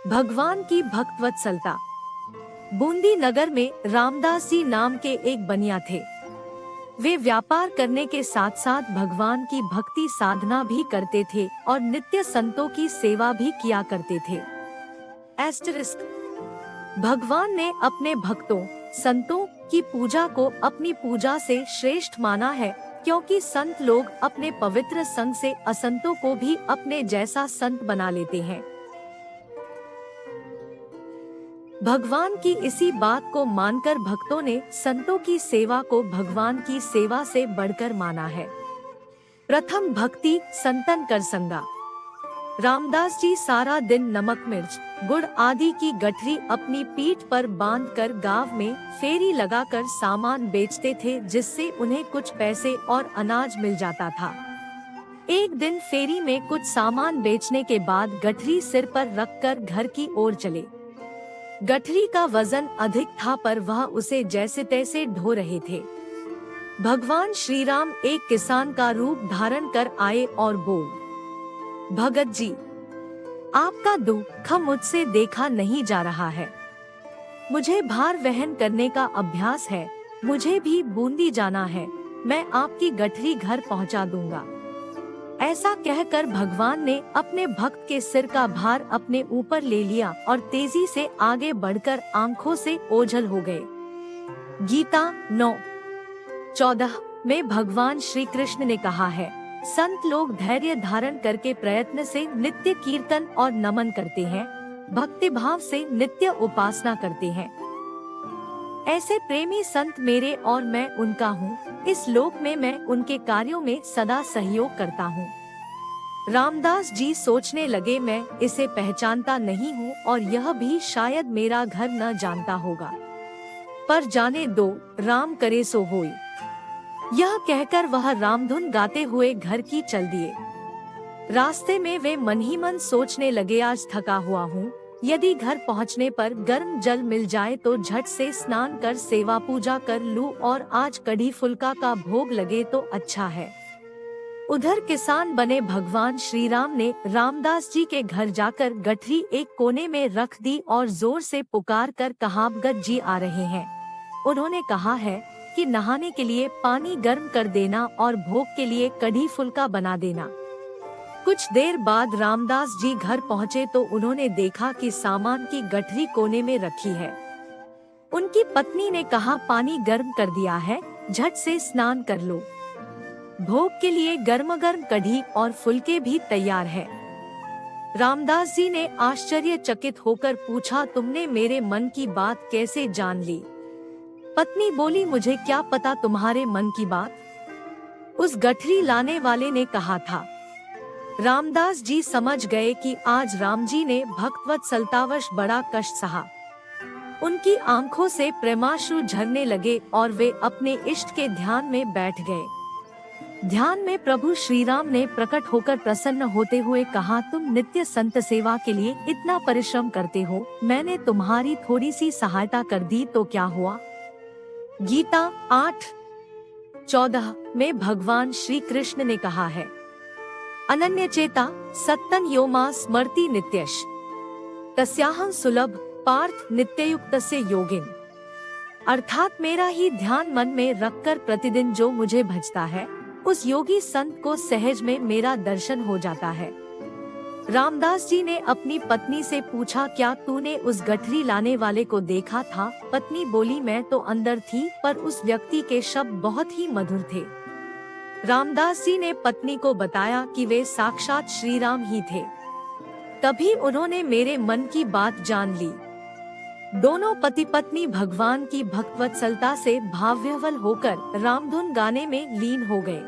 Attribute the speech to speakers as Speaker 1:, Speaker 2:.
Speaker 1: भगवान की भक्तवत्सलता। बूंदी नगर में रामदास जी नाम के एक बनिया थे। वे व्यापार करने के साथ साथ भगवान की भक्ति साधना भी करते थे और नित्य संतों की सेवा भी किया करते थे। एस्टरिस्क। भगवान ने अपने भक्तों संतों की पूजा को अपनी पूजा से श्रेष्ठ माना है, क्योंकि संत लोग अपने पवित्र संग से असंतों को भी अपने जैसा संत बना लेते हैं। भगवान की इसी बात को मानकर भक्तों ने संतों की सेवा को भगवान की सेवा से बढ़कर माना है। प्रथम भक्ति संतन कर संगा। रामदास जी सारा दिन नमक मिर्च गुड़ आदि की गठरी अपनी पीठ पर बांधकर गांव में फेरी लगाकर सामान बेचते थे, जिससे उन्हें कुछ पैसे और अनाज मिल जाता था। एक दिन फेरी में कुछ सामान बेचने के बाद गठरी सिर पर रखकर घर की ओर चले। गठरी का वजन अधिक था, पर वह उसे जैसे तैसे ढो रहे थे। भगवान श्री राम एक किसान का रूप धारण कर आए और बोल, भगत जी, आपका दुख मुझसे देखा नहीं जा रहा है। मुझे भार वहन करने का अभ्यास है, मुझे भी बूंदी जाना है, मैं आपकी गठरी घर पहुंचा दूंगा। ऐसा कहकर भगवान ने अपने भक्त के सिर का भार अपने ऊपर ले लिया और तेजी से आगे बढ़कर आंखों से ओझल हो गए। गीता 9:14 में भगवान श्री कृष्ण ने कहा है, संत लोग धैर्य धारण करके प्रयत्न से नित्य कीर्तन और नमन करते हैं, भक्ति भाव से नित्य उपासना करते हैं। ऐसे प्रेमी संत मेरे और मैं उनका हूँ। इस लोक में मैं उनके कार्यों में सदा सहयोग करता हूँ। रामदास जी सोचने लगे, मैं इसे पहचानता नहीं हूँ और यह भी शायद मेरा घर न जानता होगा, पर जाने दो, राम करे सो होई। यह कहकर वह रामधुन गाते हुए घर की चल दिए। रास्ते में वे मन ही मन सोचने लगे, आज थका हुआ हूँ, यदि घर पहुँचने पर गर्म जल मिल जाए तो झट से स्नान कर सेवा पूजा कर लूं और आज कढ़ी फुल्का का भोग लगे तो अच्छा है। उधर किसान बने भगवान श्री राम ने रामदास जी के घर जाकर गठरी एक कोने में रख दी और जोर से पुकार कर कहा, भगत जी आ रहे हैं। उन्होंने कहा है कि नहाने के लिए पानी गर्म कर देना और भोग के लिए कढ़ी फुल्का बना देना। कुछ देर बाद रामदास जी घर पहुँचे तो उन्होंने देखा कि सामान की गठरी कोने में रखी है। उनकी पत्नी ने कहा, पानी गर्म कर दिया है, झट से स्नान कर लो। भोग के लिए गर्म गर्म कढ़ी और फुलके भी तैयार है। रामदास जी ने आश्चर्यचकित होकर पूछा, तुमने मेरे मन की बात कैसे जान ली? पत्नी बोली, मुझे क्या पता तुम्हारे मन की बात, उस गठरी लाने वाले ने कहा था। रामदास जी समझ गए कि आज राम जी ने भक्तवत्सलतावश बड़ा कष्ट सहा। उनकी आंखों से प्रेमाश्रु झरने लगे और वे अपने इष्ट के ध्यान में बैठ गए। ध्यान में प्रभु श्री राम ने प्रकट होकर प्रसन्न होते हुए कहा, तुम नित्य संत सेवा के लिए इतना परिश्रम करते हो, मैंने तुम्हारी थोड़ी सी सहायता कर दी तो क्या हुआ। गीता 8:14 में भगवान श्री कृष्ण ने कहा है, अनन्य चेता सत्तन यो मां स्मर्ति नित्यश तस्याहं सुलभ पार्थ नित्ययुक्तस्य योगिन। अर्थात मेरा ही ध्यान मन में रखकर प्रतिदिन जो मुझे भजता है, उस योगी संत को सहज में मेरा दर्शन हो जाता है। रामदास जी ने अपनी पत्नी से पूछा, क्या तूने उस गठरी लाने वाले को देखा था? पत्नी बोली, मैं तो अंदर थी, पर उस व्यक्ति के शब्द बहुत ही मधुर थे। रामदास जी ने पत्नी को बताया कि वे साक्षात श्री राम ही थे। तभी उन्होंने मेरे मन की बात जान ली। दोनों पति पत्नी भगवान की भक्तवत्सलता से भावविह्वल होकर रामधुन गाने में लीन हो गए।